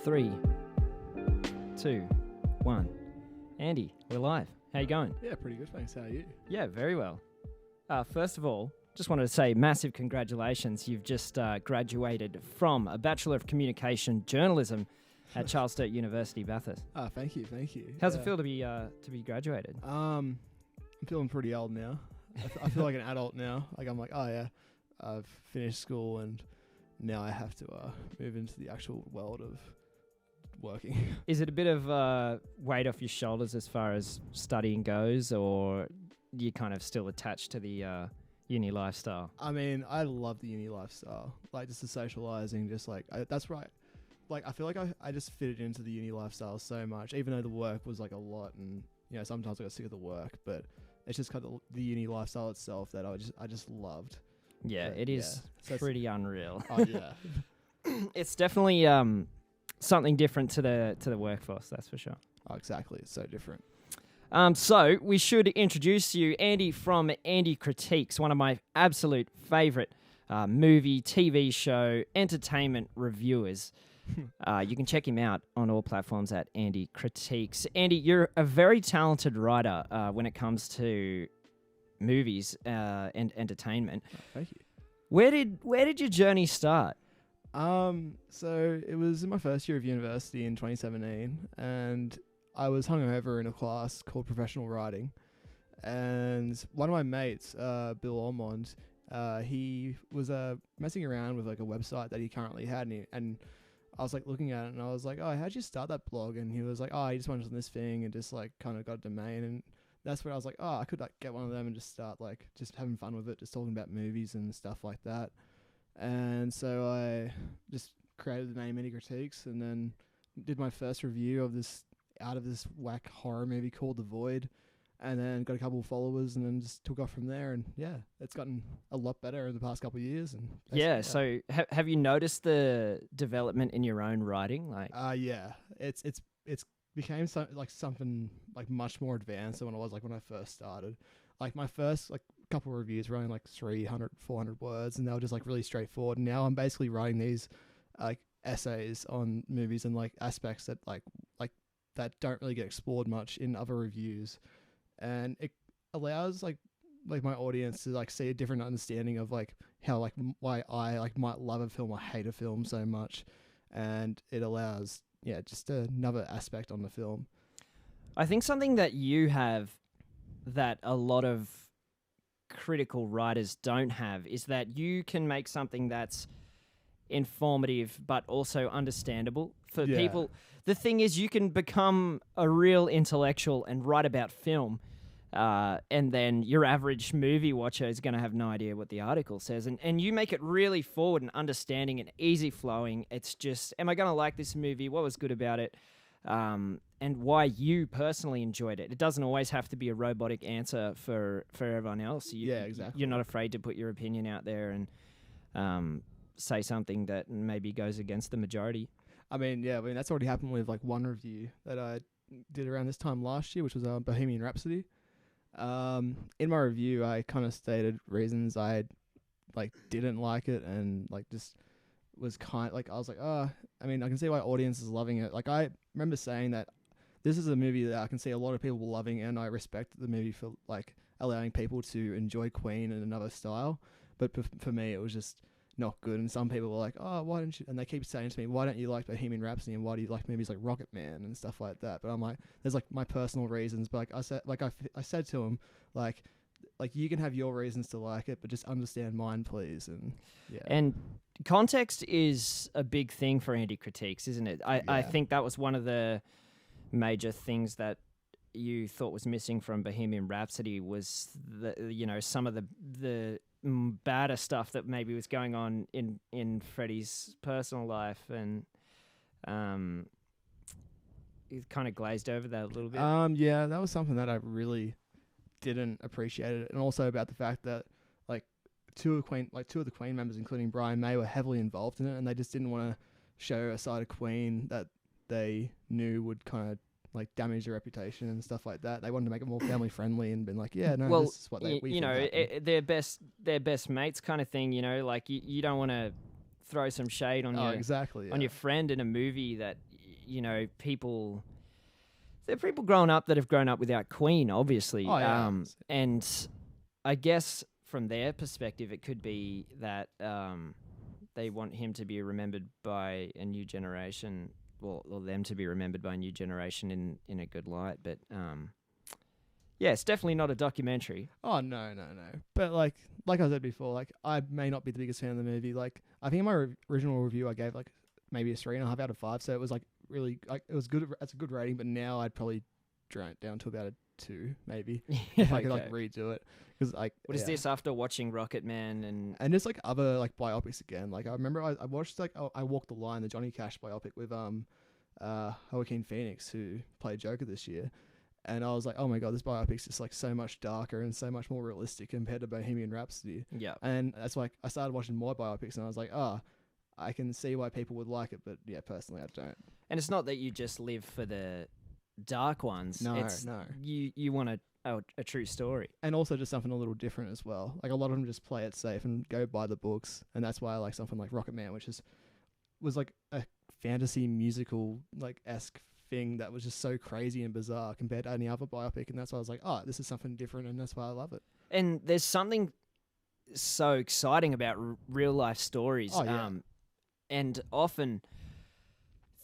Three, two, one. Andy, we're live. How you going? Yeah, pretty good, thanks. How are you? Yeah, very well. First of all, just wanted to say massive congratulations. You've just graduated from a Bachelor of Communication Journalism at Charles Sturt University, Bathurst. Thank you. How's it feel to be graduated? I'm feeling pretty old now. I feel like an adult now. Like I'm like, oh yeah, I've finished school and now I have to move into the actual world of working. Is it a bit of weight off your shoulders as far as studying goes, or you kind of still attached to the uni lifestyle? I mean, I love the uni lifestyle. Like just the socializing, just like that's right. Like I feel like I just fitted into the uni lifestyle so much, even though the work was like a lot, and you know sometimes I got sick of the work, but it's just kind of the uni lifestyle itself that I just loved. Yeah, but, it is pretty unreal. Oh yeah, It's definitely something different to the workforce, that's for sure. oh, exactly. It's so different. So we should introduce you, Andy from Andy Critiques, one of my absolute favourite movie, TV show, entertainment reviewers. You can check him out on all platforms at Andy Critiques. Andy, you're a very talented writer when it comes to movies and entertainment. Oh, thank you. Where did your journey start? So it was in my first year of university in 2017, and I was hungover in a class called professional writing, and one of my mates, Bill Ormond, he was messing around with like a website that he currently had, and I was like looking at it, and I was like, oh, how'd you start that blog? And he was like, oh, I just went on this thing and just like kind of got a domain, and that's where I was like, oh, I could like get one of them and just start like just having fun with it, just talking about movies and stuff like that. And so I just created the name Andy Critiques, and then did my first review of this whack horror movie called The Void, and then got a couple of followers, and then just took off from there. And yeah, it's gotten a lot better in the past couple of years. And Yeah, so have you noticed the development in your own writing? Like, yeah, it's became something like much more advanced than when I first started. Like my first like couple of reviews were only like 300, 400 words, and they were just like really straightforward. And now I'm basically writing these like essays on movies and like aspects that like that don't really get explored much in other reviews, and it allows like my audience to like see a different understanding of like how like why I like might love a film or hate a film so much, and it allows just another aspect on the film. I think something that you have that a lot of critical writers don't have is that you can make something that's informative but also understandable for people. The thing is, you can become a real intellectual and write about film, and then your average movie watcher is going to have no idea what the article says. And you make it really forward and understanding and easy flowing. It's just, am I going to like this movie? What was good about it? And why you personally enjoyed it. It doesn't always have to be a robotic answer for everyone else. Exactly. You're not afraid to put your opinion out there and say something that maybe goes against the majority. I mean, that's already happened with like one review that I did around this time last year, which was Bohemian Rhapsody. In my review, I kind of stated reasons I like didn't like it, and like just was I was like, I mean, I can see why audience is loving it. Like I remember saying that this is a movie that I can see a lot of people loving, and I respect the movie for like allowing people to enjoy Queen in another style. But for me, it was just not good. And some people were like, oh, why don't you? And they keep saying to me, why don't you like Bohemian Rhapsody, and why do you like movies like Rocket Man and stuff like that? But I'm like, there's like my personal reasons. But like I said to him, like you can have your reasons to like it, but just understand mine, please. And And context is a big thing for Andy Critiques, isn't it? I think that was one of the major things that you thought was missing from Bohemian Rhapsody was some of the badder stuff that maybe was going on in Freddie's personal life, and it kind of glazed over that a little bit. That was something that I really didn't appreciate it, and also about the fact that like two of the Queen members, including Brian May, were heavily involved in it, and they just didn't want to show a side of Queen that they knew would kind of like damage their reputation and stuff like that. They wanted to make it more family friendly and been like, this is what their best mates kind of thing. Like you don't want to throw some shade on your exactly on your friend in a movie that people. There are people growing up that have grown up without Queen, obviously. Oh, yeah. And I guess from their perspective, it could be that they want him to be remembered by a new generation, or them to be remembered by a new generation in a good light. But yeah, it's definitely not a documentary. Oh, no. But like I said before, like I may not be the biggest fan of the movie. Like I think in my original review, I gave like maybe a 3.5 out of 5. So it was like really, like it was good. It's a good rating, but now I'd probably drown it down to about a 2, maybe. If I could like redo it, because like what is this after watching Rocket Man and just like other like biopics again. Like I remember I watched like I Walked the Line, the Johnny Cash biopic with Joaquin Phoenix, who played Joker this year. And I was like, oh my God, this biopic's just like so much darker and so much more realistic compared to Bohemian Rhapsody. Yeah. And that's like, I started watching more biopics and I was like, I can see why people would like it. But yeah, personally, I don't. And it's not that you just live for the dark ones. No. You want a true story. And also just something a little different as well. Like a lot of them just play it safe and go by the books. And that's why I like something like Rocket Man, which was like a fantasy musical like esque thing that was just so crazy and bizarre compared to any other biopic, and that's why I was like, this is something different, and that's why I love it. And there's something so exciting about real life stories. Oh, yeah. And often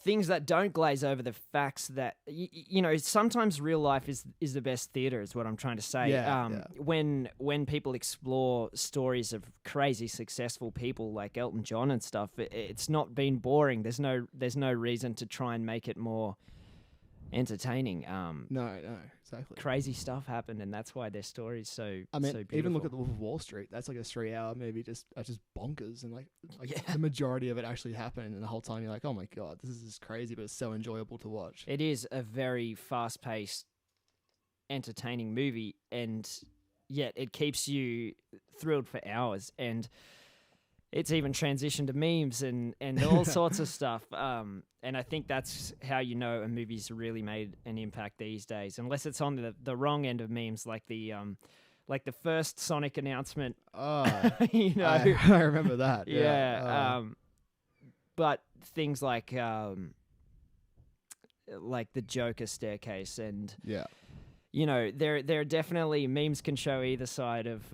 things that don't glaze over the facts that sometimes real life is the best theater, is what I'm trying to say. When people explore stories of crazy successful people like Elton John and stuff, it's not been boring. There's no reason to try and make it more entertaining. No, exactly. Crazy stuff happened, and that's why their story's so. I mean, so beautiful. even look at The Wolf of Wall Street. That's like a 3-hour movie, just bonkers, and like the majority of it actually happened, and the whole time you're like, oh my God, this is just crazy, but it's so enjoyable to watch. It is a very fast-paced, entertaining movie, and yet it keeps you thrilled for hours, and it's even transitioned to memes and all sorts of stuff. And I think that's how you know a movie's really made an impact these days, unless it's on the wrong end of memes, like the first Sonic announcement. Oh, I remember that. Yeah. But things like the Joker staircase, and there are definitely memes can show either side of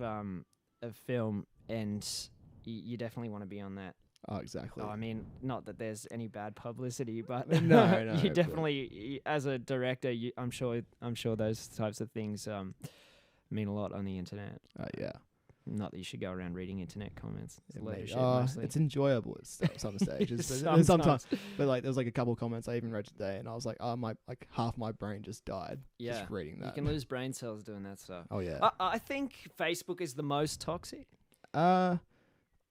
film, and you definitely want to be on that. Oh, exactly. I mean, not that there's any bad publicity, but no, you definitely, as a director, I'm sure those types of things mean a lot on the internet. Yeah. Not that you should go around reading internet comments. It's a load of shit, Oh, mostly. it's enjoyable at some stages. Sometimes. But like, there was like a couple of comments I even read today, and I was like, half my brain just died. Yeah. Just reading that. You can lose brain cells doing that stuff. Oh yeah. I think Facebook is the most toxic.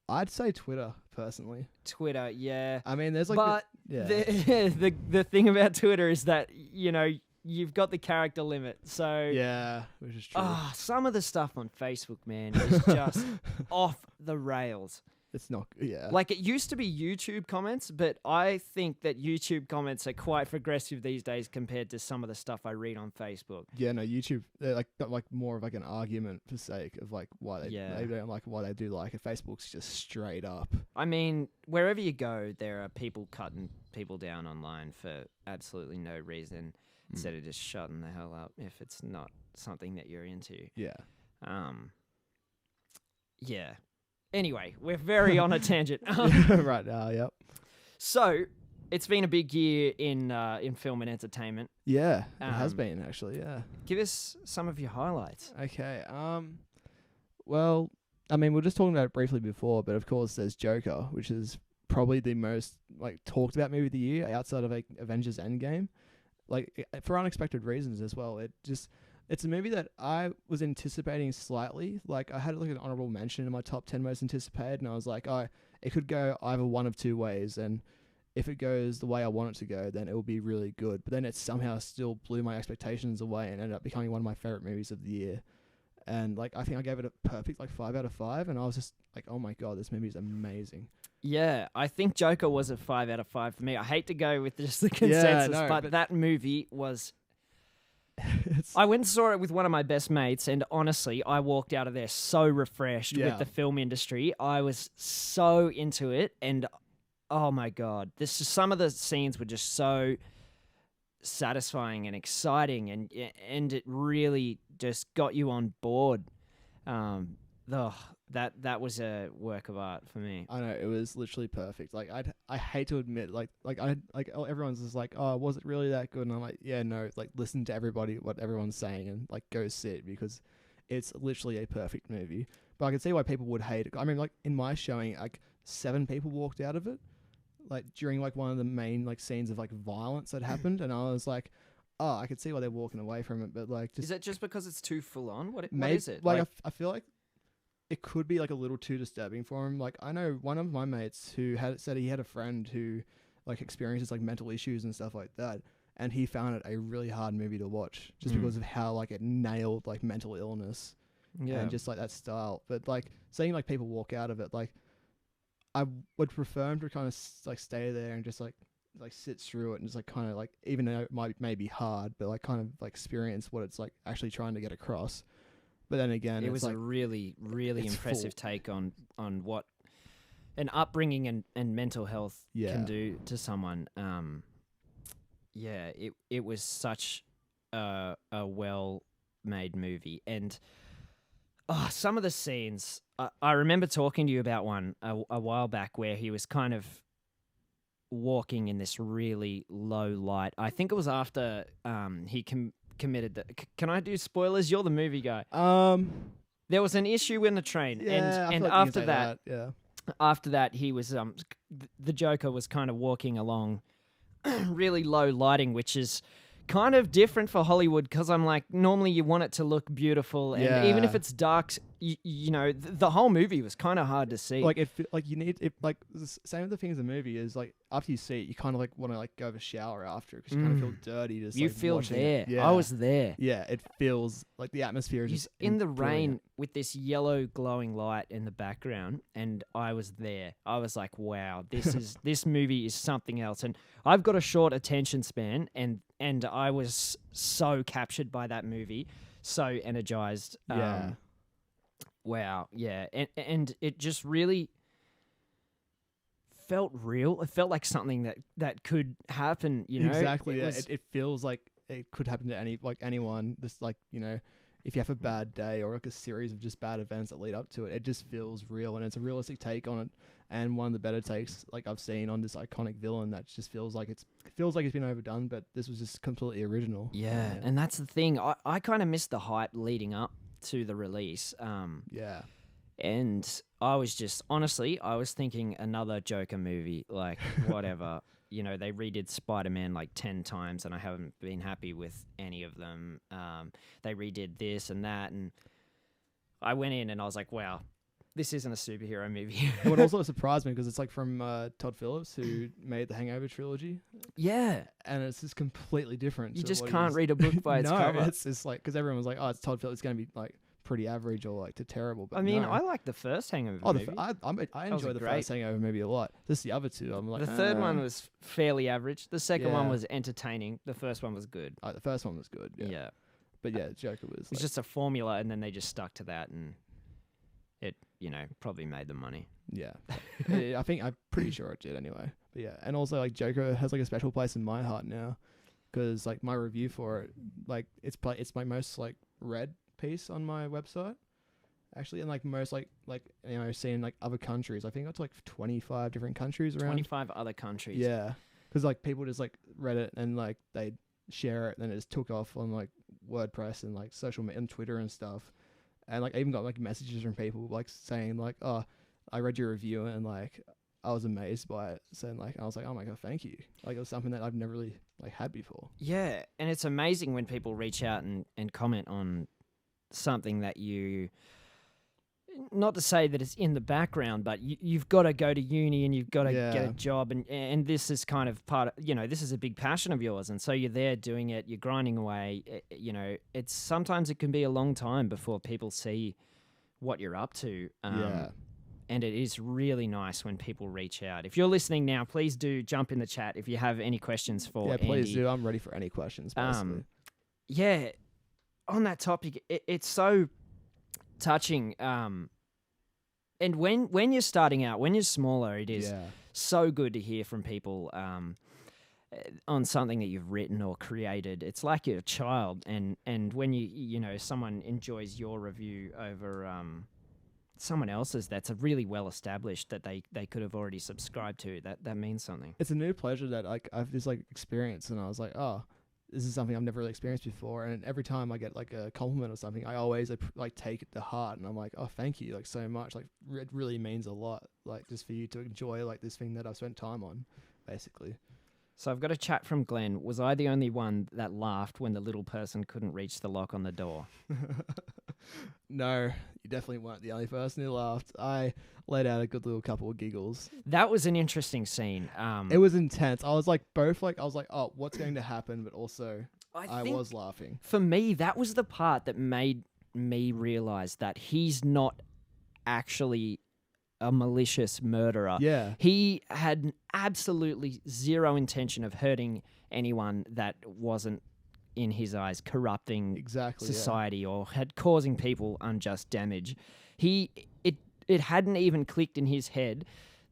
I'd say Twitter personally. Twitter, yeah. I mean, there's like, but the thing about Twitter is that you've got the character limit. So yeah, which is true. Some of the stuff on Facebook, man, is just off the rails. It's not, yeah. Like, it used to be YouTube comments, but I think that YouTube comments are quite progressive these days compared to some of the stuff I read on Facebook. Yeah, no, YouTube, they're like got like more of like an argument for sake of like why they don't like why they do like it. Facebook's just straight up. I mean, wherever you go, there are people cutting people down online for absolutely no reason, instead of just shutting the hell up if it's not something that you're into. Yeah. Yeah. Anyway, we're very on a tangent. Right now, yep. So, it's been a big year in film and entertainment. Yeah, it has been actually. Yeah. Give us some of your highlights. Okay. Well, I mean, we were just talking about it briefly before, but of course, there's Joker, which is probably the most like talked about movie of the year outside of like Avengers Endgame, like for unexpected reasons as well. It's a movie that I was anticipating slightly. Like, I had like an honorable mention in my top 10 most anticipated, and I was like, it could go either one of two ways, and if it goes the way I want it to go, then it will be really good. But then it somehow still blew my expectations away and ended up becoming one of my favorite movies of the year. And like, I think I gave it a perfect like 5 out of 5, and I was just like, oh my God, this movie is amazing. Yeah, I think Joker was a 5 out of 5 for me. I hate to go with just the consensus, but that movie was... I went and saw it with one of my best mates, and honestly, I walked out of there so refreshed with the film industry. I was so into it, and oh my God, some of the scenes were just so satisfying and exciting, and it really just got you on board. That was a work of art for me. I know, it was literally perfect. Like I hate to admit, everyone's just like, oh, was it really that good? And I'm like, yeah, no. Like, listen to everybody, what everyone's saying, and like go sit, because it's literally a perfect movie. But I can see why people would hate it. I mean, like in my showing, like 7 people walked out of it, like during like one of the main like scenes of like violence that happened, and I was like, oh, I could see why they're walking away from it. But like, Is it just because it's too full on? What maybe, is it? Like, I feel like it could be like a little too disturbing for him. Like, I know one of my mates who said he had a friend who like experiences like mental issues and stuff like that, and he found it a really hard movie to watch just because of how like it nailed like mental illness and just like that style. But like seeing like people walk out of it, like I would prefer him to kind of like stay there and just like sit through it and just like kind of like, even though it may be hard, but like kind of like experience what it's like actually trying to get across. But then again, it was like, a really, really impressive full. take on what an upbringing and mental health can do to someone. It was such a well-made movie. And some of the scenes, I remember talking to you about one a while back where he was kind of walking in this really low light. I think it was after he committed the... Can I do spoilers? You're the movie guy. There was an issue in the train, and after that, after that, he was the Joker was kind of walking along really low lighting, which is kind of different for Hollywood, because I'm like, normally you want it to look beautiful, and even if it's dark, you know, the whole movie was kind of hard to see. Like you need it. Like the same with the thing as the movie is like, after you see it, you kind of like want to like go have a shower after, because you kind of feel dirty. Just you like feel watching there. It. Yeah. I was there. Yeah, it feels like the atmosphere is He's just in the brilliant. rain with this yellow glowing light in the background, and I was there. I was like, wow, this movie is something else. And I've got a short attention span, and I was so captured by that movie, so energized. Wow, yeah, and it just really felt real. It felt like something that could happen. You know, exactly. It feels like it could happen to anyone. This, like, you know, if you have a bad day or like a series of just bad events that lead up to it, it just feels real, and it's a realistic take on it, and one of the better takes like I've seen on this iconic villain that just feels like it's been overdone, but this was just completely original. Yeah, and that's the thing. I kind of missed the hype leading up to the release. And I was just, honestly, I was thinking another Joker movie, like whatever. You know, they redid Spider-Man like 10 times, and I haven't been happy with any of them. They redid this and that, and I went in and I was like, wow, this isn't a superhero movie. What also surprised me, because it's like from Todd Phillips, who made the Hangover trilogy. Yeah. And it's just completely different. You just can't read a book by its cover. It's like, because everyone was like, oh, it's Todd Phillips, it's going to be like pretty average or like to terrible. But I mean, no. I like the first Hangover movie. I enjoy the first Hangover movie a lot. Just the other two, I'm like, the third one was fairly average. The second one was entertaining. The first one was good. The first one was good. Yeah. But yeah, Joker was. It was just a formula, and then they just stuck to that, and it, you know, probably made them money. Yeah. I'm pretty sure it did anyway. But yeah, and also like Joker has like a special place in my heart now, because like my review for it, like it's my most like read piece on my website, actually, and like most like you know, seen like other countries. I think it's like 25 different countries around. 25 other countries. Yeah, because like people just like read it and like they share it, and then it just took off on like WordPress and like social media and Twitter and stuff. And like I even got like messages from people like saying like, oh, I read your review and like I was amazed by it. So like I was like, oh my god, thank you. Like it was something that I've never really like had before. Yeah, and it's amazing when people reach out and comment on something that you, not to say that it's in the background, but you've got to go to uni and you've got to get a job, and this is kind of part of, you know, this is a big passion of yours, and so you're there doing it, you're grinding away. You know, it's sometimes it can be a long time before people see what you're up to. And it is really nice when people reach out. If you're listening now, please do jump in the chat if you have any questions for Andy. Yeah, please do. I'm ready for any questions, basically. Yeah, on that topic, it's so touching. And when you're starting out, when you're smaller, it is so good to hear from people. on something that you've written or created. It's like you're a child, and when someone enjoys your review over someone else's that's a really well established that they could have already subscribed to, that means something. It's a new pleasure that like I've this like experience, and I was like, oh, this is something I've never really experienced before. And every time I get like a compliment or something, I always like take it to heart, and I'm like, oh, thank you like so much. Like it really means a lot. Like just for you to enjoy like this thing that I've spent time on, basically. So I've got a chat from Glenn. Was I the only one that laughed when the little person couldn't reach the lock on the door? No, you definitely weren't the only person who laughed. I let out a good little couple of giggles. That was an interesting scene. It was intense. I was like, oh, what's going to happen? But also, I think was laughing. For me, that was the part that made me realize that he's not actually a malicious murderer. Yeah. He had absolutely zero intention of hurting anyone that wasn't, in his eyes, corrupting Exactly, society or had causing people unjust damage. It hadn't even clicked in his head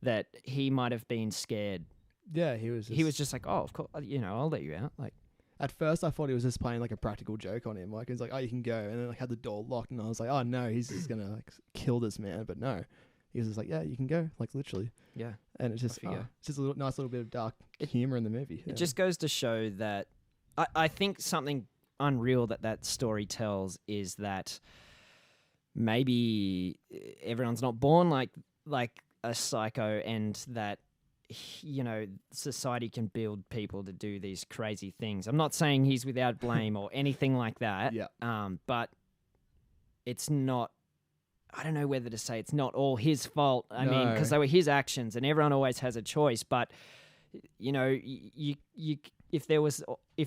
that he might have been scared. Yeah, he was Just like, oh, of course, I'll let you out. Like, at first I thought he was just playing like a practical joke on him. Like he's like, oh, you can go, and then like had the door locked, and I was like, oh no, he's just gonna like kill this man. But no, he was just like, yeah, you can go, like literally. yeah. And it's just it's just a nice little bit of dark humor in the movie. It just goes to show that I think something unreal that story tells is that maybe everyone's not born like a psycho, and that society can build people to do these crazy things. I'm not saying he's without blame or anything like that. Yeah. But it's not. I don't know whether to say it's not all his fault. I mean, because they were his actions, and everyone always has a choice. But if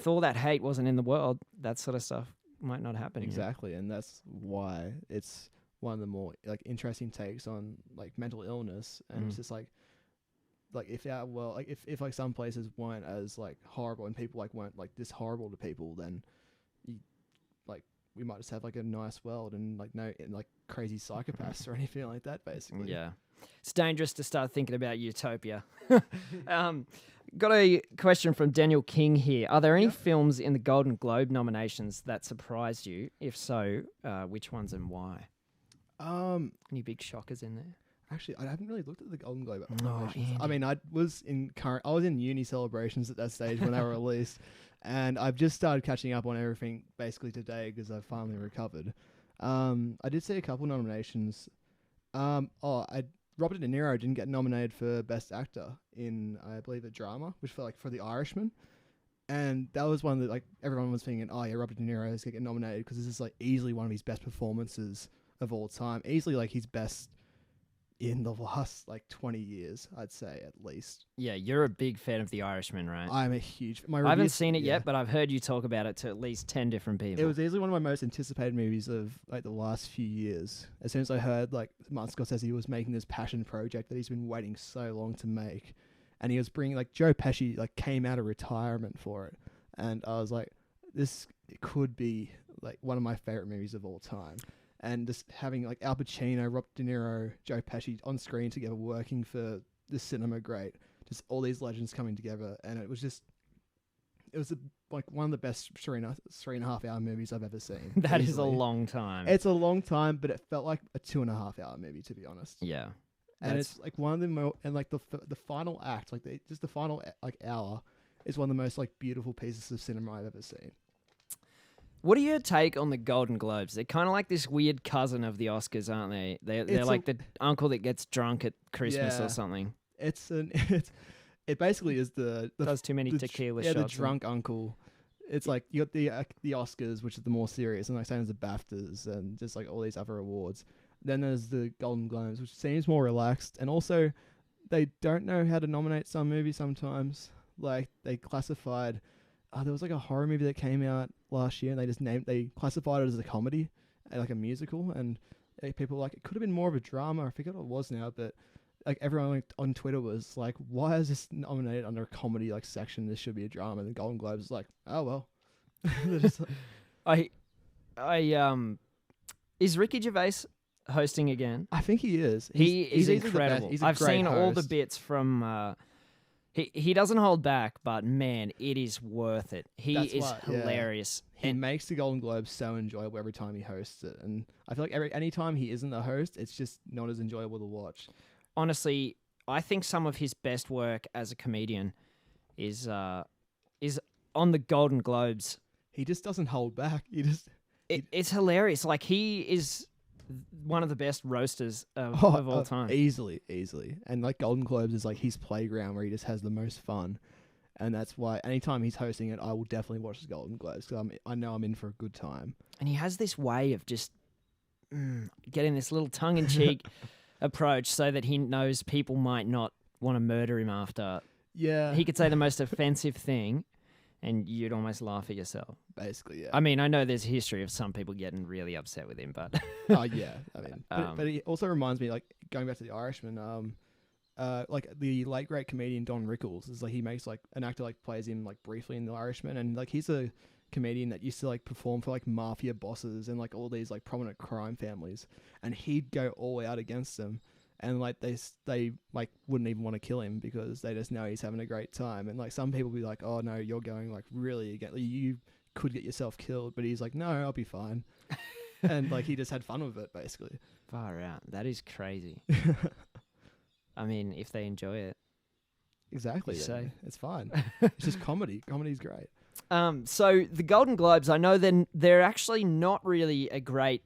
all that hate wasn't in the world, that sort of stuff might not happen. Exactly, and that's why it's one of the more like interesting takes on like mental illness, and it's just like if like some places weren't as like horrible and people like weren't like this horrible to people, then we might just have like a nice world and like no like crazy psychopaths or anything like that, basically. Yeah. It's dangerous to start thinking about utopia. Got a question from Daniel King here. Are there any films in the Golden Globe nominations that surprised you? If so, which ones and why? Any big shockers in there? Actually, I haven't really looked at the Golden Globe Andy. nominations. I mean, I was in uni celebrations at that stage when they were released, and I've just started catching up on everything basically today because I've finally recovered. I did see a couple nominations. Robert De Niro didn't get nominated for Best Actor in, I believe, a drama, which for The Irishman. And that was one that like everyone was thinking, oh yeah, Robert De Niro is going to get nominated because this is like easily one of his best performances of all time. Easily like his best in the last like 20 years, I'd say at least. Yeah, you're a big fan of The Irishman, right? I'm a huge... I haven't seen it yet, but I've heard you talk about it to at least 10 different people. It was easily one of my most anticipated movies of like the last few years. As soon as I heard like Martin Scorsese was making this passion project that he's been waiting so long to make, and he was bringing like Joe Pesci like came out of retirement for it, and I was like, this could be like one of my favorite movies of all time. And just having like Al Pacino, Robert De Niro, Joe Pesci on screen together working for the cinema great. Just all these legends coming together. And it was like one of the best 3.5 hour movies I've ever seen. That is a long time. It's a long time, but it felt like a 2.5 hour movie, to be honest. Yeah. And it's like one of the and like the final act, like the final like hour is one of the most like beautiful pieces of cinema I've ever seen. What are your take on the Golden Globes? They're kind of like this weird cousin of the Oscars, aren't they? They're like the uncle that gets drunk at Christmas or something. It basically is does too many tequila shots. Yeah, the drunk uncle. It's like you got the Oscars, which is the more serious, and like same as the BAFTAs and just like all these other awards. Then there's the Golden Globes, which seems more relaxed, and also they don't know how to nominate some movies sometimes. Like they classified. There was like a horror movie that came out last year, and they classified it as a comedy, like a musical, and people were like it could have been more of a drama. I forget what it was now, but like everyone on Twitter was like, "Why is this nominated under a comedy like section? This should be a drama." And the Golden Globes is like, "Oh well." They're just like, is Ricky Gervais hosting again? I think he is. He's incredible. I've seen all the bits from He doesn't hold back, but man, it is worth it. He That's is why, yeah. hilarious. He And makes the Golden Globes so enjoyable every time he hosts it, and I feel like any time he isn't the host, it's just not as enjoyable to watch. honestly, I think some of his best work as a comedian is on the Golden Globes. He just doesn't hold back. It's hilarious. Like, he is one of the best roasters of all time. Easily, and like Golden Globes is like his playground where he just has the most fun, and that's why anytime he's hosting it, I will definitely watch the Golden Globes because I know I'm in for a good time. And he has this way of just getting this little tongue-in-cheek approach so that he knows people might not want to murder him after. Yeah, He could say the most offensive thing, and you'd almost laugh at yourself. basically, yeah. I mean, I know there's a history of some people getting really upset with him, but Oh yeah, I mean, but he also reminds me, like going back to The Irishman, like the late great comedian Don Rickles is like he makes like an actor like plays him like briefly in The Irishman, and like he's a comedian that used to like perform for like mafia bosses and like all these like prominent crime families, and he'd go all out against them, and like they like wouldn't even want to kill him because they just know he's having a great time, and like some people be like, oh no, you're going like really against, you could get yourself killed, but he's like, no, I'll be fine. And like he just had fun with it basically. far out. That is crazy. I mean, if they enjoy it. Exactly. You Yeah. say. It's fine. It's just comedy. Comedy's great. So the Golden Globes, I know they're actually not really a great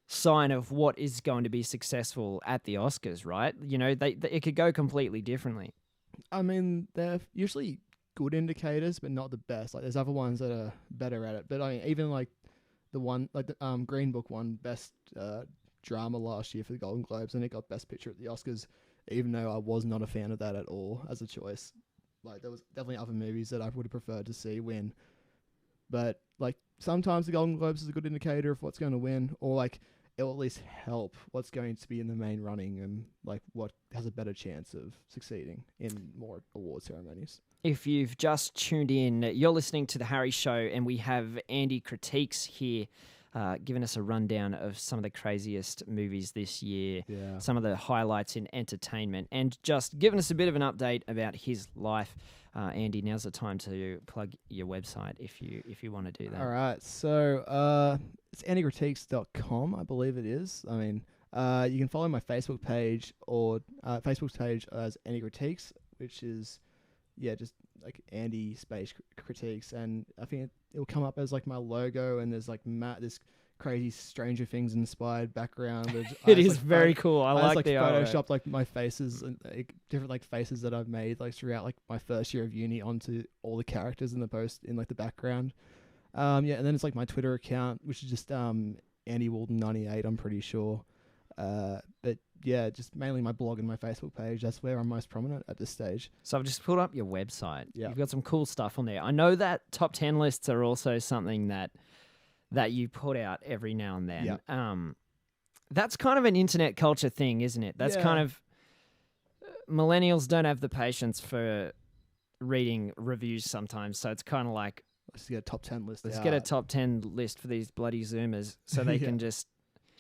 sign of what is going to be successful at the Oscars, right? You know, it could go completely differently. I mean, they're usually good indicators, but not the best. Like, there's other ones that are better at it. But I mean, even like the one, like the Green Book won best drama last year for the Golden Globes, and it got Best Picture at the Oscars. Even though I was not a fan of that at all as a choice, like there was definitely other movies that I would have preferred to see win. But like sometimes the Golden Globes is a good indicator of what's going to win, or like it will at least help what's going to be in the main running and like what has a better chance of succeeding in more award ceremonies. If you've just tuned in, you're listening to The Harry Show, and we have Andy Critiques here giving us a rundown of some of the craziest movies this year, Yeah. some of the highlights in entertainment, and just giving us a bit of an update about his life. Andy, now's the time to plug your website if you want to do that. All right. So it's andycritiques.com, I believe it is. I mean, you can follow my Facebook page or Facebook page as Andy Critiques, which is just like Andy space critiques, and I think it'll come up as like my logo, and there's like this crazy Stranger Things inspired background. It is very cool. I like the photoshopped like my faces and like, different like faces that I've made like throughout like my first year of uni onto all the characters in the post in like the background. And then it's like my Twitter account, which is just Andy Walden 98, I'm pretty sure. But yeah, just mainly my blog and my Facebook page. That's where I'm most prominent at this stage. So I've just pulled up your website. Yeah. You've got some cool stuff on there. I know that top 10 lists are also something that you put out every now and then. Yeah. That's kind of an internet culture thing, isn't it? That's Yeah. kind of millennials don't have the patience for reading reviews sometimes. So it's kind of like, Let's get a top 10 list. let's get a top 10 list for these bloody Zoomers so they Yeah. can just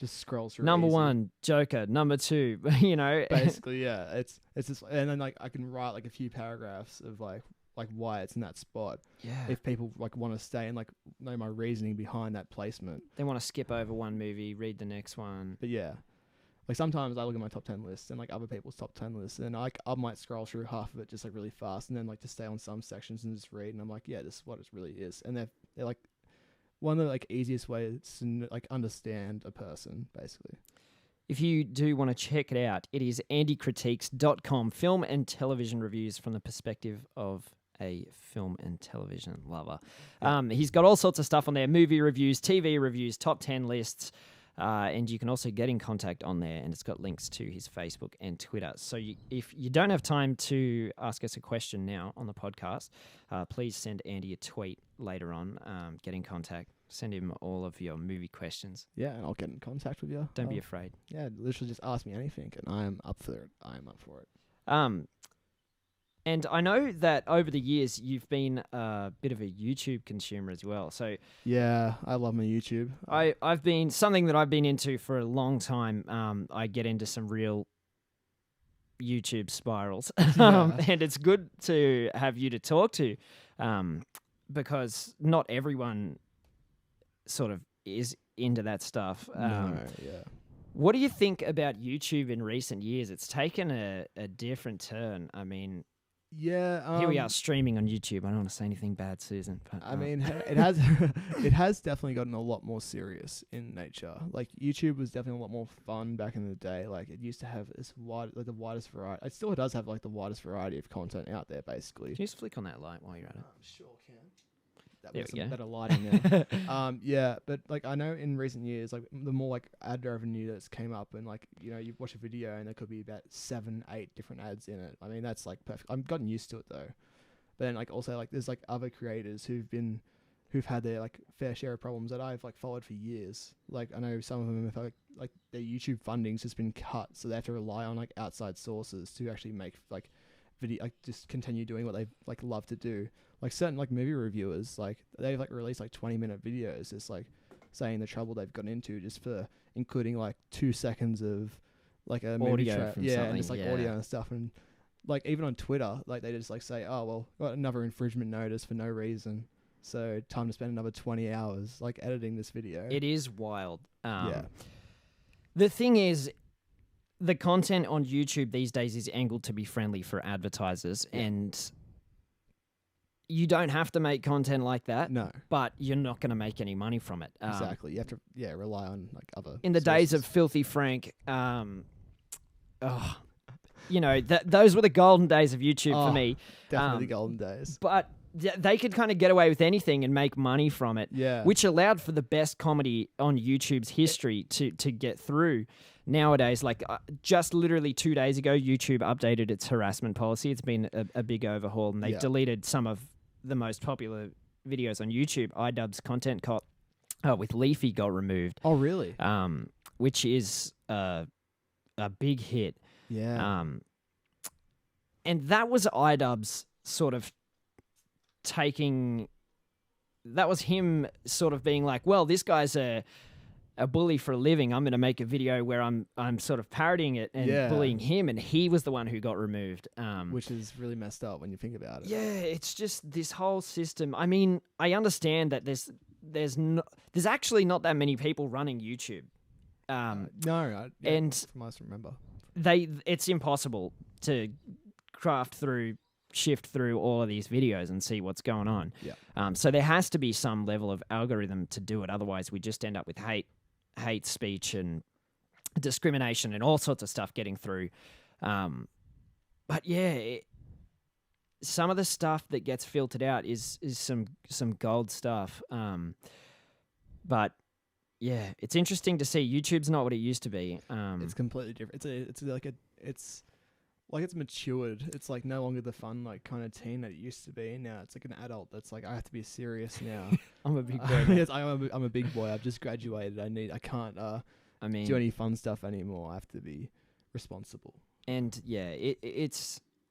scroll through. number easy. 1, Joker, number 2, you know. Basically, yeah. It's just, and then like I can write like a few paragraphs of like why it's in that spot. Yeah. If people like want to stay and like know my reasoning behind that placement. They want to skip over one movie, read the next one. But yeah, like sometimes I look at my top 10 lists and like other people's top 10 lists, and I might scroll through half of it just like really fast, and then like just stay on some sections and just read, and I'm like, yeah, this is what it really is. And they're like one of the like easiest ways to like understand a person, basically. If you do want to check it out, it is andycritiques.com, film and television reviews from the perspective of a film and television lover. He's got all sorts of stuff on there, movie reviews, TV reviews, top 10 lists, and you can also get in contact on there, and it's got links to his Facebook and Twitter. So if you don't have time to ask us a question now on the podcast, please send Andy a tweet later on. Get in contact. Send him all of your movie questions. Yeah, and I'll get in contact with you. Don't be afraid. Yeah, literally just ask me anything, and I am up for it. I am up for it. And I know that over the years you've been a bit of a YouTube consumer as well. So Yeah, I love my YouTube. I've been something that I've been into for a long time. I get into some real YouTube spirals. Yeah. And it's good to have you to talk to, because not everyone sort of is into that stuff. No, yeah. What do you think about YouTube in recent years? It's taken a different turn. I mean, Yeah. here we are streaming on YouTube. I don't want to say anything bad, Susan. But, I mean, it has it has definitely gotten a lot more serious in nature. Like YouTube was definitely a lot more fun back in the day. Like it used to have this wide, like the widest variety. It still does have like the widest variety of content out there, basically. can you just flick on that light while you're at it? Sure can. That There was we some go. better lighting there. Yeah, but like I know in recent years, like the more like ad revenue that's came up, and like you watch a video and there could be about 7, 8 different ads in it. I mean that's like perfect. I've gotten used to it though. But then like also like there's like other creators who've had their like fair share of problems that I've like followed for years. Like I know some of them have like their YouTube funding's just been cut, so they have to rely on like outside sources to actually make like video, like just continue doing what they like love to do. Like certain like movie reviewers, like they've like released like 20-minute videos just like saying the trouble they've gotten into just for including like 2 seconds of like a movie Audio from and something, just like yeah. audio and stuff. And like even on Twitter, like they just like say, oh well, got another infringement notice for no reason, so time to spend another 20 hours like editing this video. It is wild. Yeah. The thing is, the content on YouTube these days is angled to be friendly for advertisers, and you don't have to make content like that, No, but you're not going to make any money from it. exactly. You have to rely on like other. In the days of sources. Filthy Frank, those were the golden days of YouTube for Oh, me. Definitely golden days. But they could kind of get away with anything and make money from it, Yeah. which allowed for the best comedy on YouTube's history to get through. Nowadays, like just literally 2 days ago, YouTube updated its harassment policy. It's been a big overhaul, and they've deleted some of the most popular videos on YouTube. iDubbbz content cut with Leafy got removed, Oh really? which is a big hit. Yeah. And that was iDubbbz sort of that was him sort of being like, well, this guy's a bully for a living. I'm going to make a video where I'm sort of parodying it and bullying him, and he was the one who got removed. Which is really messed up when you think about it. Yeah, it's just this whole system. I mean, I understand that there's actually not that many people running YouTube. And from what I remember. it's impossible to shift through all of these videos and see what's going on. Yeah. So there has to be some level of algorithm to do it. Otherwise, we just end up with hate speech and discrimination and all sorts of stuff getting through. But yeah, some of the stuff that gets filtered out is some gold stuff. But yeah, it's interesting to see. YouTube's not what it used to be. It's completely different. It's matured. It's like no longer the fun like kind of teen that it used to be. Now it's like an adult that's like I have to be serious now. I'm a big boy. Yes, I'm a big boy. I've just graduated. I can't do any fun stuff anymore. I have to be responsible. And yeah, it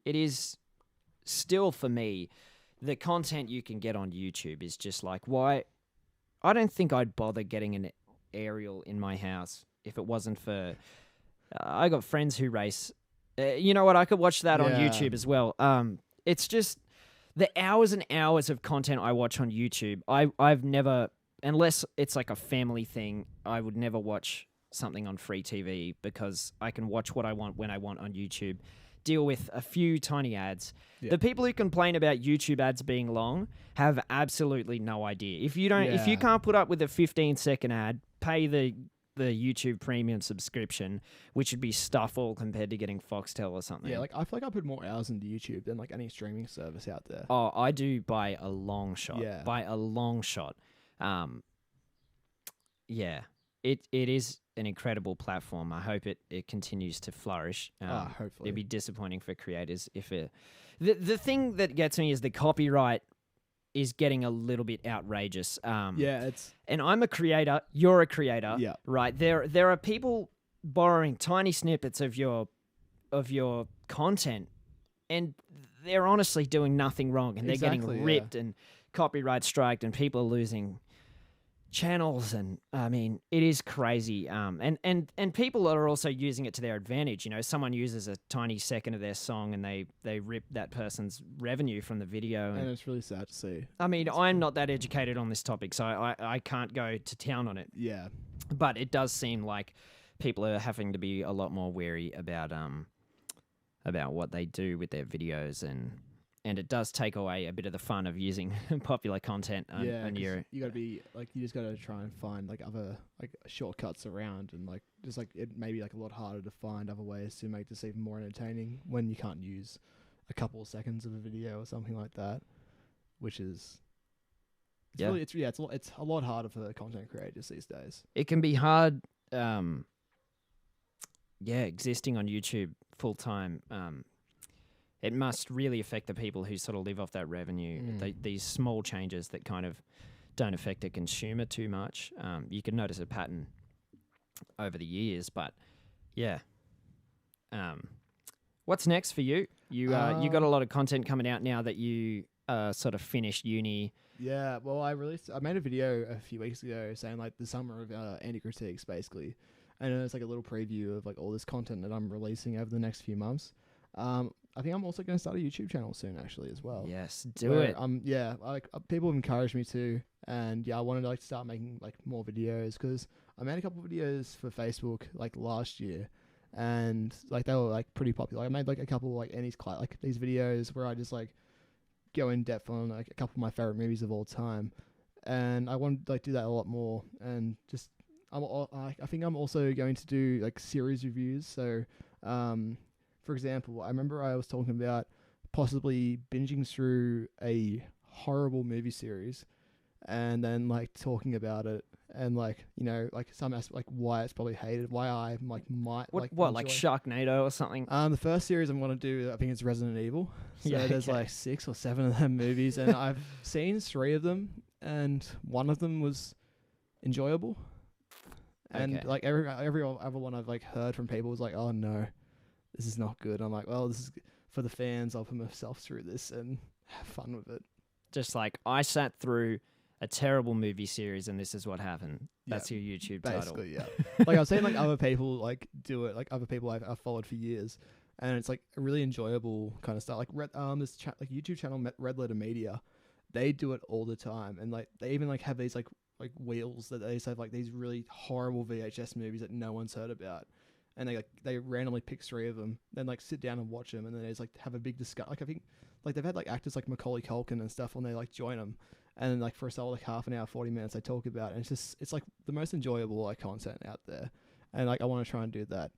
is still for me, the content you can get on YouTube is just like, why? I don't think I'd bother getting an aerial in my house if it wasn't for. I got friends who race. You know what? I could watch that on YouTube as well. It's just the hours and hours of content I watch on YouTube. I've never, unless it's like a family thing, I would never watch something on free TV because I can watch what I want when I want on YouTube. Deal with a few tiny ads. Yeah. The people who complain about YouTube ads being long have absolutely no idea. If you can't put up with a 15-second ad, pay the YouTube premium subscription, which would be stuff all compared to getting Foxtel or something. Yeah, like I feel like I put more hours into YouTube than like any streaming service out there. Oh, I do by a long shot. Yeah. By a long shot. Yeah. It is an incredible platform. I hope it continues to flourish. Hopefully. It'd be disappointing for creators if it... The thing that gets me is the copyright is getting a little bit outrageous. And I'm a creator, you're a creator, right? There are people borrowing tiny snippets of your content, and they're honestly doing nothing wrong, and they're getting ripped and copyright striked, and people are losing channels, and I mean, it is crazy. And people are also using it to their advantage. You know, someone uses a tiny second of their song and they rip that person's revenue from the video. And And it's really sad to see. I mean, I'm not that educated on this topic, so I can't go to town on it. Yeah. But it does seem like people are having to be a lot more wary about what they do with their videos, and it does take away a bit of the fun of using popular content on, Yeah, on 'cause your. you gotta be like, you just gotta try and find like other like shortcuts around, and like just like it may be like a lot harder to find other ways to make this even more entertaining when you can't use a couple of seconds of a video or something like that, which is it's Yeah. really, it's a lot harder for content creators these days. It can be hard, existing on YouTube full time. It must really affect the people who sort of live off that revenue. These small changes that kind of don't affect the consumer too much. You can notice a pattern over the years, but yeah. What's next for you? You got a lot of content coming out now that you sort of finished uni. Yeah, well, I made a video a few weeks ago saying like the summer of anti-critiques basically, and it's like a little preview of like all this content that I'm releasing over the next few months. I think I'm also going to start a YouTube channel soon, actually, as well. Yes, do Where, it. Yeah, like people have encouraged me to, and yeah, I wanted to like start making like more videos because I made a couple of videos for Facebook like last year, and like they were like pretty popular. I made like a couple like these videos where I just like go in depth on like a couple of my favorite movies of all time, and I want to like do that a lot more. And just I think I'm also going to do like series reviews. So, for example, I remember I was talking about possibly binging through a horrible movie series, and then like talking about it. And like, you know, like some aspect, like why it's probably hated, why I like might What like enjoy. Sharknado or something? The first series I'm gonna do, I think it's Resident Evil. So Yeah, there's okay. like 6 or 7 of them movies, and I've seen 3 of them, and one of them was enjoyable. And Okay. like every other one I've like heard from people was like, oh no, this is not good. I'm like, well, this is for the fans. I'll put myself through this and have fun with it. Just like I sat through a terrible movie series and this is what happened. Yeah, That's your YouTube title. Basically, yeah. Like I've seen like other people like do it, like other people I've followed for years, and it's like a really enjoyable kind of stuff. Like this YouTube channel Red Letter Media, they do it all the time, and like they even like have these like wheels that they just have like these really horrible VHS movies that no one's heard about, and they randomly pick 3 of them, then like sit down and watch them, and then they just like have a big discussion. Like I think like they've had like actors like Macaulay Culkin and stuff when they like join them. And then, like, for a solid like half an hour, 40 minutes, they talk about it. And it's like the most enjoyable like content out there. And like I want to try and do that.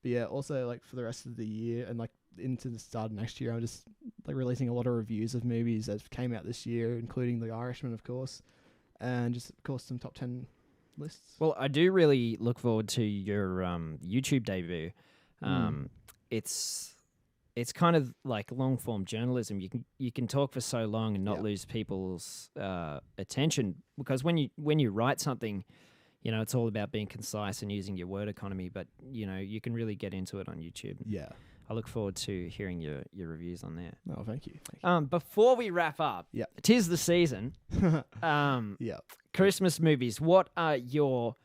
But yeah, also like for the rest of the year and like into the start of next year, I'm just like releasing a lot of reviews of movies that came out this year, including The Irishman, of course, and just of course some top 10 lists. Well, I do really look forward to your YouTube debut. It's kind of like long form journalism. You can talk for so long and not lose people's attention, because when you write something, you know, it's all about being concise and using your word economy. But you know, you can really get into it on YouTube. Yeah. I look forward to hearing your reviews on there. Oh, thank you. Before we wrap up, Yep. 'tis the season. Yeah. Christmas movies. What are your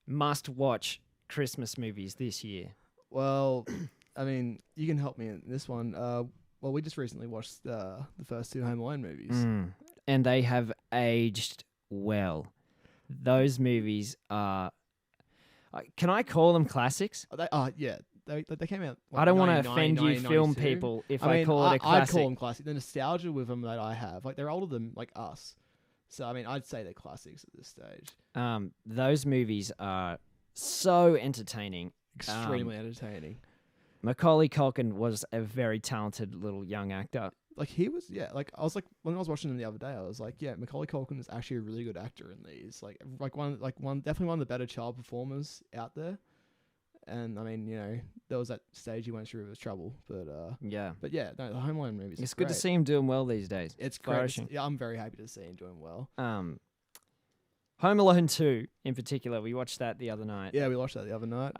must-watch Christmas movies this year? Well, I mean, you can help me in this one. Well, we just recently watched the first 2 Home Alone movies. And they have aged well. Those movies are. Can I call them classics? Yeah. They came out. I don't want to 99, offend you, film 1992. people, if I I mean, call it a classic. I'd call them classic. The nostalgia with them that I have, like they're older than like us, so I mean, I'd say they're classics at this stage. Those movies are so entertaining. Extremely entertaining. Macaulay Culkin was a very talented little young actor. Like he was, yeah. Like I was like when I was watching them the other day, I was like, yeah, Macaulay Culkin is actually a really good actor in these. Like definitely one of the better child performers out there. And I mean, you know, there was that stage he went through with his trouble, but Yeah. no, the Home Alone movies. It's are good to great. see him doing well these days. It's great. flourishing. Yeah, I'm very happy to see him doing well. Home Alone 2 in particular, we watched that the other night. Yeah, we watched that the other night.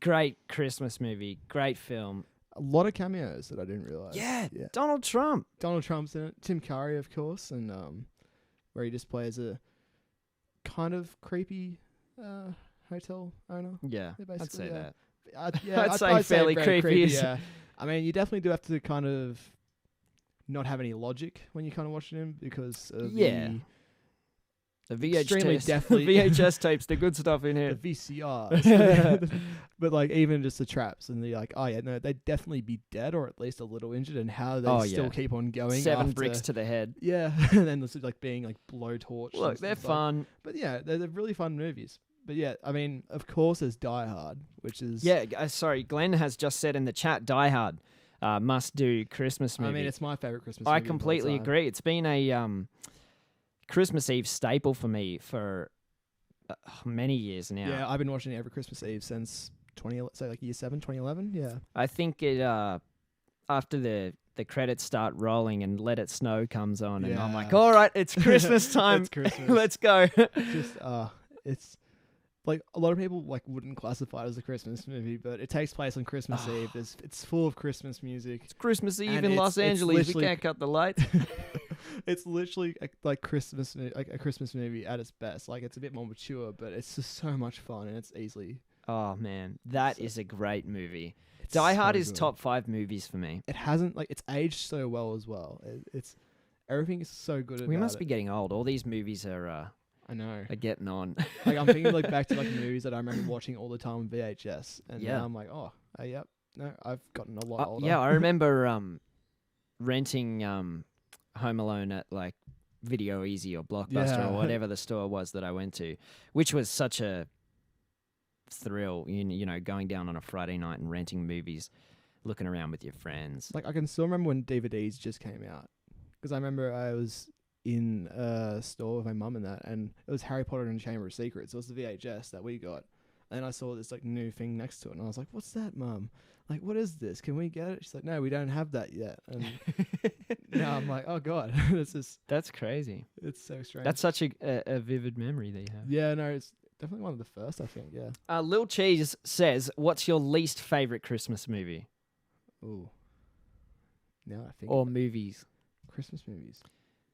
Great Christmas movie, great film. A lot of cameos that I didn't realize. Yeah, Donald Trump. Donald Trump's in it. Tim Curry, of course, and where he just plays a kind of creepy hotel owner. Yeah, Yeah, I'd basically, say yeah. that. Yeah, I'd say fairly very creepy. Yeah, I mean, you definitely do have to kind of not have any logic when you kind of watching him because of Yeah. The extremely VHS, deftly- VHS tapes, the good stuff in the here. VCRs. But like even just the traps and the like, oh yeah, no, they'd definitely be dead or at least a little injured, and how they Oh, still yeah. keep on going. 7 after, bricks to the head. Yeah, and then this is like being like blowtorch. Look, they're fun. But yeah, they're really fun movies. But yeah, I mean, of course, there's Die Hard, which is Yeah, sorry, Glenn has just said in the chat, Die Hard, must do Christmas movie. I mean, it's my favorite Christmas. I movie of all completely time. agree. It's been a Christmas Eve staple for me for many years now. Yeah, I've been watching it every Christmas Eve since year 7, 2011. Yeah, I think it after the credits start rolling and Let It Snow comes on, and I'm like, Yeah. all right, it's Christmas time. It's Christmas. Let's go. Just it's like a lot of people like wouldn't classify it as a Christmas movie, but it takes place on Christmas Eve. It's full of Christmas music. It's Christmas Eve And in it's- Los it's Angeles. We literally- can't cut the lights. It's literally like Christmas, like a Christmas movie at its best. Like it's a bit more mature, but it's just so much fun and it's easily. Oh man, that So- is a great movie. It's Die Hard so is good. top 5 movies for me. It hasn't like it's aged so well as well. It's everything is so good. We about must it. be getting old. All these movies are I know. getting on. Like I'm thinking like back to like movies that I remember watching all the time on VHS, and Yeah. now I'm like, yep, no, I've gotten a lot older. Yeah, I remember renting Home Alone at like Video Easy or Blockbuster Yeah. or whatever the store was that I went to, which was such a thrill. You know, going down on a Friday night and renting movies, looking around with your friends. Like I can still remember when DVDs just came out, because I remember I was in a store with my mum and that, and it was Harry Potter and the Chamber of Secrets. It was the VHS that we got, and I saw this like new thing next to it, and I was like, "What's that, Mum? Like, what is this? Can we get it?" She's like, "No, we don't have that yet." And now I'm like, "Oh God, this is That's crazy. it's so strange." That's such a vivid memory that you have. yeah, no, it's definitely one of the first, I think. Yeah. Lil Cheese says, "What's your least favorite Christmas movie Ooh. Now I think or about movies? Christmas movies.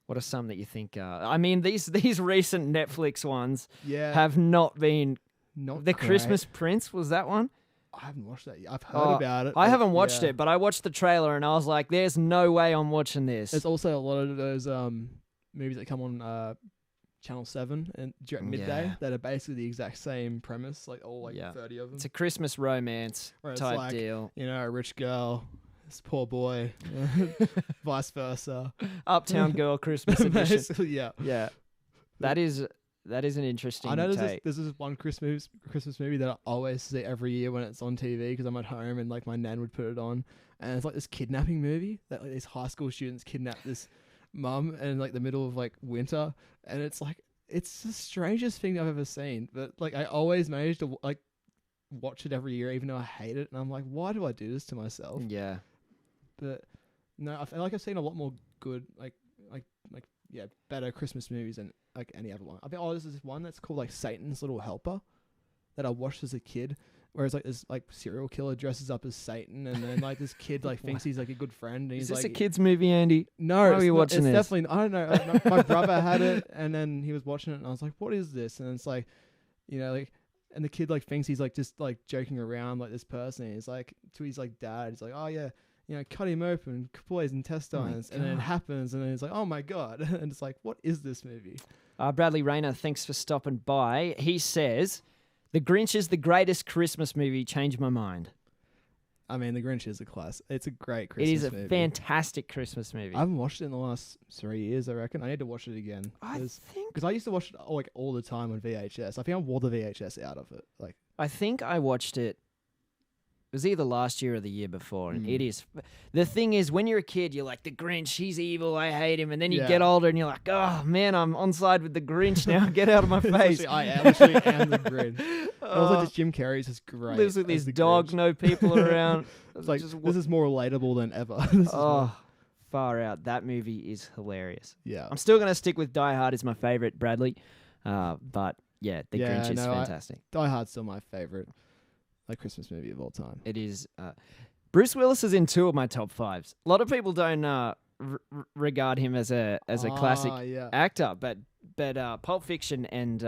What are some that you think are? I mean, these recent Netflix ones Yeah. have not been. not The great. Christmas Prince, was that one? I haven't watched that yet. I've heard Oh, about it. I but haven't watched yeah. it, but I watched the trailer and I was like, "There's no way I'm watching this." There's also a lot of those movies that come on Channel 7 and during midday Yeah. that are basically the exact same premise, like all like Yeah. 30 of them. It's a Christmas romance Where it's type like, deal. You know, a rich girl, this poor boy, vice versa. Uptown Girl Christmas edition. Basically, yeah. Yeah, that is an interesting I know take. there's this one Christmas movie that I always see every year when it's on TV because I'm at home and like my nan would put it on, and it's like this kidnapping movie that like these high school students kidnap this mum in like the middle of like winter, and it's like it's the strangest thing I've ever seen, but like I always manage to like watch it every year even though I hate it, and I'm like, why do I do this to myself? Yeah, But no, I feel like I've seen a lot more good better Christmas movies than like any other one. I think there's this one that's called like Satan's Little Helper that I watched as a kid, whereas like this like serial killer dresses up as Satan, and then like this kid like thinks he's like a good friend, and is he's this like a kids movie, Andy? no, Why are it's you not- watching it's this? definitely I don't know. My brother had it, and then he was watching it, and I was like, "What is this?" And it's like, you know, like, and the kid like thinks he's like just like joking around like this person. And he's like to his like dad, he's like, "Oh yeah, you know, cut him open, pull his intestines," and then it God. happens, and then it's like, "Oh my God!" And it's like, "What is this movie?" Bradley Rayner, thanks for stopping by. He says, "The Grinch is the greatest Christmas movie. Changed my mind." I mean, The Grinch is a class. It's a great It Christmas is a movie. fantastic Christmas movie. I haven't watched it in the last 3 years. I reckon I need to watch it again I because think I used to watch it like all the time on VHS. I think I wore the VHS out of it. Like, I watched it. It was either last year or the year before, and Mm. it is. The thing is, when you're a kid, you're like, the Grinch, he's evil, I hate him. And then you Yeah. get older and you're like, oh man, I'm on side with the Grinch now. Get out of my face. Literally, I literally am the Grinch. And also, Oh, just Jim Carrey's just great. lives with as his the dog, Grinch. no people around. It's like Just this is more relatable than ever. This is more- oh, far out. That movie is hilarious. yeah. I'm still going to stick with Die Hard as my favorite, Bradley. But yeah, The Yeah, Grinch is no, fantastic. Die Hard's still my favorite like Christmas movie of all time. It is. Bruce Willis is in 2 of my top 5s. A lot of people don't regard him as a classic Yeah. actor, but But Pulp Fiction and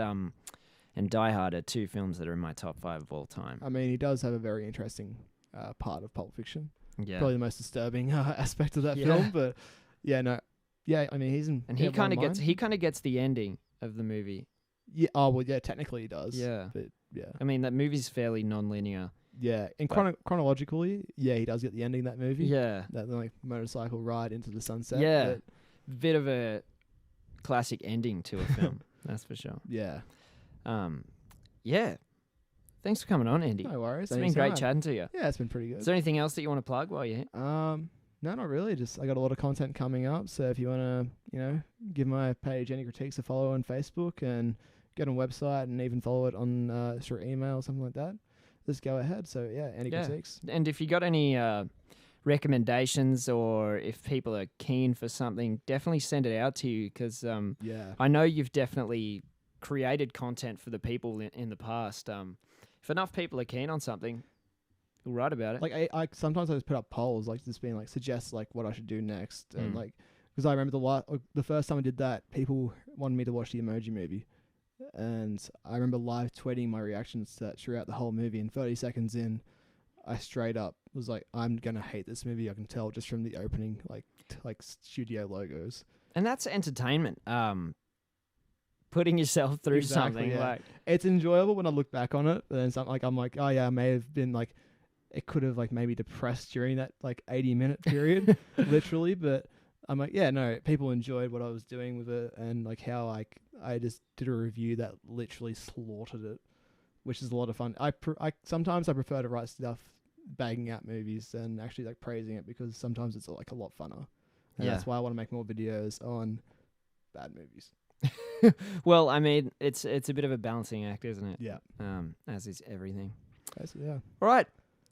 Die Hard are two films that are in my top 5 of all time. I mean, he does have a very interesting part of Pulp Fiction. Yeah. Probably the most disturbing aspect of that Yeah. film. But yeah, no, yeah. I mean, he's in. And yeah, he kind one of of gets mine. the ending of the movie. Yeah. Oh well, yeah. Technically, he does. Yeah. But yeah, I mean, that movie's fairly non-linear. yeah. And But- chronologically, yeah, he does get the ending of that movie. Yeah. That like motorcycle ride into the sunset. Yeah. But Bit of a classic ending to a film, that's for sure. yeah. Yeah. Thanks for coming on, Andy. No worries. It's been great anytime. chatting to you. Yeah, it's been pretty good. Is there anything else that you want to plug while you're here? No, not really. Just I got a lot of content coming up. So if you want to, give my page Any Critiques a follow on Facebook and get on website and even follow it on through email or something like that, just go ahead. So yeah, Any Yeah. Critiques. And if you got any recommendations or if people are keen for something, definitely send it out to you because Yeah. I know you've definitely created content for the people in the past. If enough people are keen on something, we'll write about it. Like I sometimes I just put up polls, like just being like suggest like what I should do next, and Mm. like because I remember the first time I did that, people wanted me to watch the Emoji Movie, and I remember live tweeting my reactions to that throughout the whole movie. And 30 seconds in, I straight up was like, I'm gonna hate this movie. I can tell just from the opening, like studio logos. And that's entertainment. Putting yourself through Exactly, something yeah. like It's enjoyable when I look back on it, but then I'm like, oh yeah, I may have been like, it could have like maybe depressed during that like 80-minute period, literally. But I'm like, yeah, no, people enjoyed what I was doing with it, and like how I just did a review that literally slaughtered it, which is a lot of fun. I sometimes I prefer to write stuff bagging out movies than actually like praising it, because sometimes it's like a lot funner, and Yeah. that's why I want to make more videos on bad movies. well, I mean, it's a bit of a balancing act, isn't it? Yeah, As is everything. yeah. All right.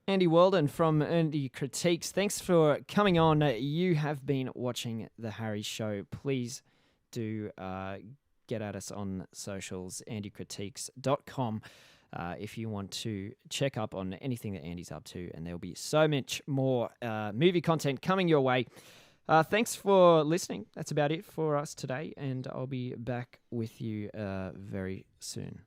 Andy Walden from Andy Critiques. Thanks for coming on. You have been watching The Harry Show. Please do get at us on socials, andycritiques.com, if you want to check up on anything that Andy's up to. And there'll be so much more movie content coming your way. Thanks for listening. That's about it for us today. And I'll be back with you very soon.